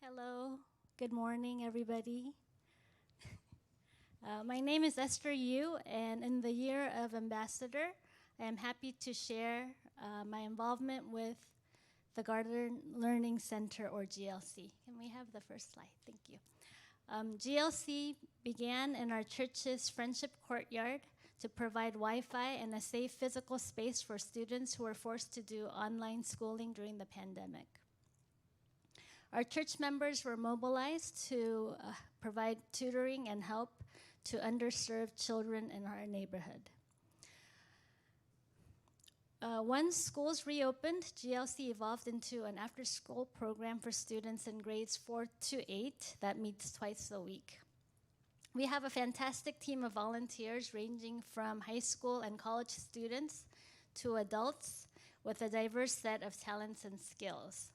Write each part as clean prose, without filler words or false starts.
Hello, good morning, everybody. My name is Esther Yoo, and in the year of Ambassador, I am happy to share my involvement with the Garden Learning Center, or GLC. Can we have the first slide? Thank you. GLC began in our church's Friendship Courtyard to provide Wi-Fi and a safe physical space for students who were forced to do online schooling during the pandemic. Our church members were mobilized to provide tutoring and help to underserved children in our neighborhood. Once schools reopened, GLC evolved into an after-school program for students in grades 4 to 8 that meets twice a week. We have a fantastic team of volunteers ranging from high school and college students to adults with a diverse set of talents and skills.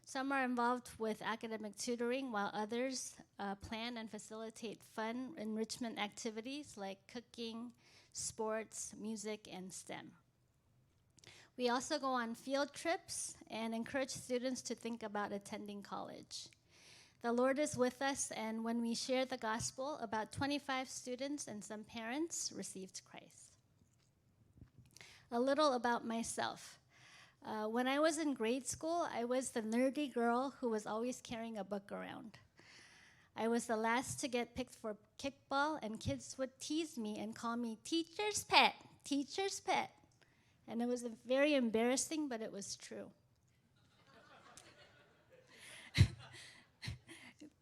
Some are involved with academic tutoring, while others plan and facilitate fun enrichment activities like cooking, sports, music, and STEM. We also go on field trips and encourage students to think about attending college. The Lord is with us, and when we share the gospel, about 25 students and some parents received Christ. A little about myself. When I was in grade school, I was the nerdy girl who was always carrying a book around. I was the last to get picked for kickball, and kids would tease me and call me teacher's pet, teacher's pet. And it was very embarrassing, but it was true.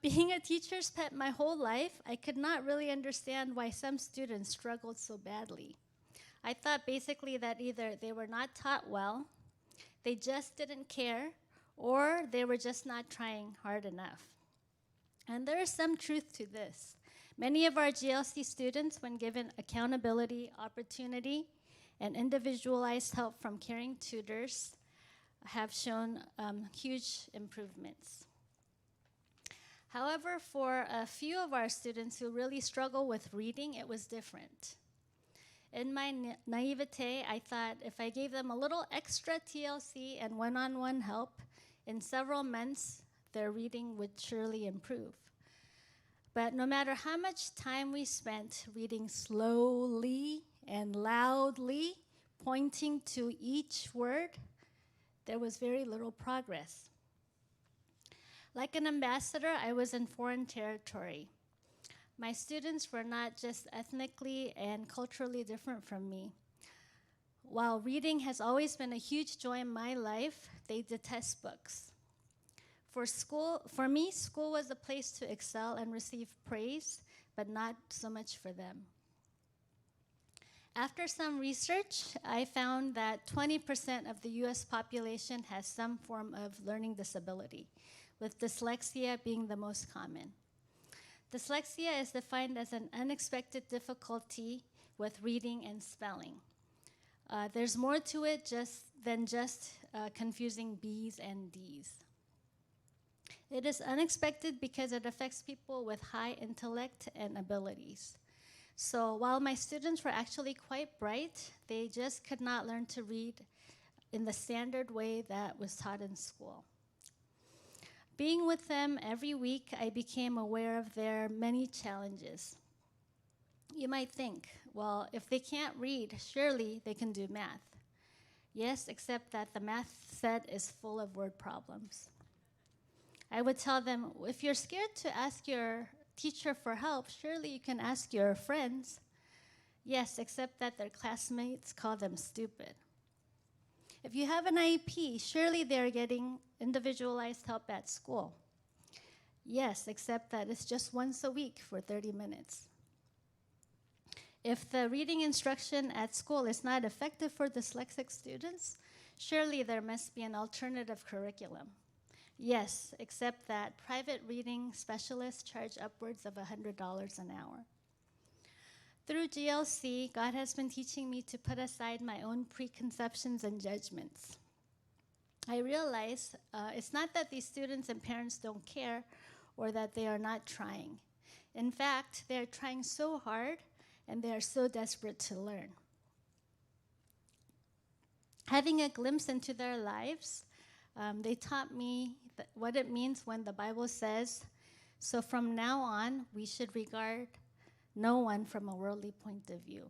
Being a teacher's pet my whole life, I could not really understand why some students struggled so badly. I thought basically that either they were not taught well, they just didn't care, or they were just not trying hard enough. And there is some truth to this. Many of our GLC students, when given accountability, opportunity, and individualized help from caring tutors, have shown huge improvements. However, for a few of our students who really struggle with reading, it was different. In my naivete, I thought if I gave them a little extra TLC and one-on-one help, in several months, their reading would surely improve. But no matter how much time we spent reading slowly and loudly, pointing to each word, there was very little progress. Like an ambassador, I was in foreign territory. My students were not just ethnically and culturally different from me. While reading has always been a huge joy in my life, they detest books. For me, school was a place to excel and receive praise, but not so much for them. After some research, I found that 20% of the US population has some form of learning disability, with dyslexia being the most common. Dyslexia is defined as an unexpected difficulty with reading and spelling. There's more to it than just confusing B's and D's. It is unexpected because it affects people with high intellect and abilities. So while my students were actually quite bright, they just could not learn to read in the standard way that was taught in school. Being with them every week, I became aware of their many challenges. You might think, well, if they can't read, surely they can do math. Yes, except that the math set is full of word problems. I would tell them, if you're scared to ask your teacher for help, surely you can ask your friends. Yes, except that their classmates call them stupid. If you have an IEP, surely they're getting individualized help at school. Yes, except that it's just once a week for 30 minutes. If the reading instruction at school is not effective for dyslexic students, surely there must be an alternative curriculum. Yes, except that private reading specialists charge upwards of $100 an hour. Through GLC, God has been teaching me to put aside my own preconceptions and judgments. I realize it's not that these students and parents don't care or that they are not trying. In fact, they are trying so hard and they are so desperate to learn. Having a glimpse into their lives, They taught me what it means when the Bible says, so from now on, we should regard no one from a worldly point of view.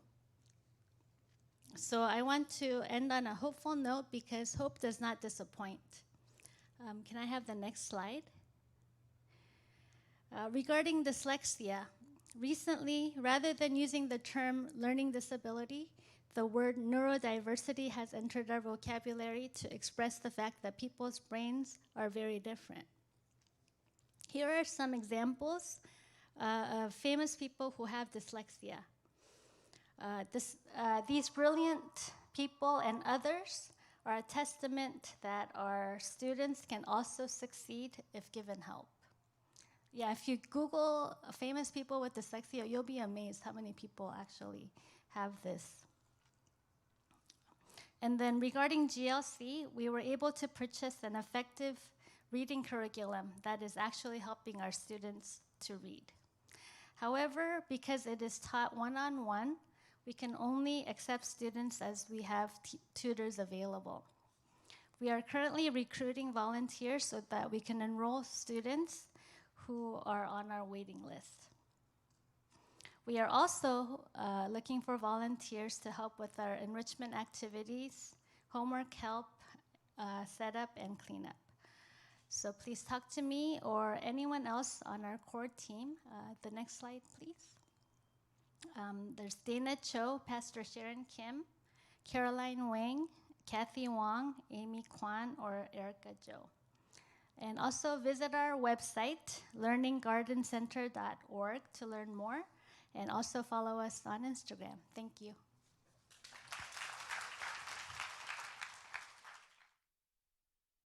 So I want to end on a hopeful note because hope does not disappoint. Can I have the next slide? Regarding dyslexia, recently, rather than using the term learning disability, the word neurodiversity has entered our vocabulary to express the fact that people's brains are very different. Here are some examples of famous people who have dyslexia. These brilliant people and others are a testament that our students can also succeed if given help. Yeah, if you Google famous people with dyslexia, you'll be amazed how many people actually have this. And then regarding GLC, we were able to purchase an effective reading curriculum that is actually helping our students to read. However, because it is taught one-on-one, we can only accept students as we have tutors available. We are currently recruiting volunteers so that we can enroll students who are on our waiting list. We are also looking for volunteers to help with our enrichment activities, homework help, setup, and cleanup. So please talk to me or anyone else on our core team. The next slide, please. There's Dana Cho, Pastor Sharon Kim, Caroline Wang, Kathy Wong, Amy Kwan, or Erica Jo. And also visit our website, learninggardencenter.org, to learn more, and also follow us on Instagram. Thank you.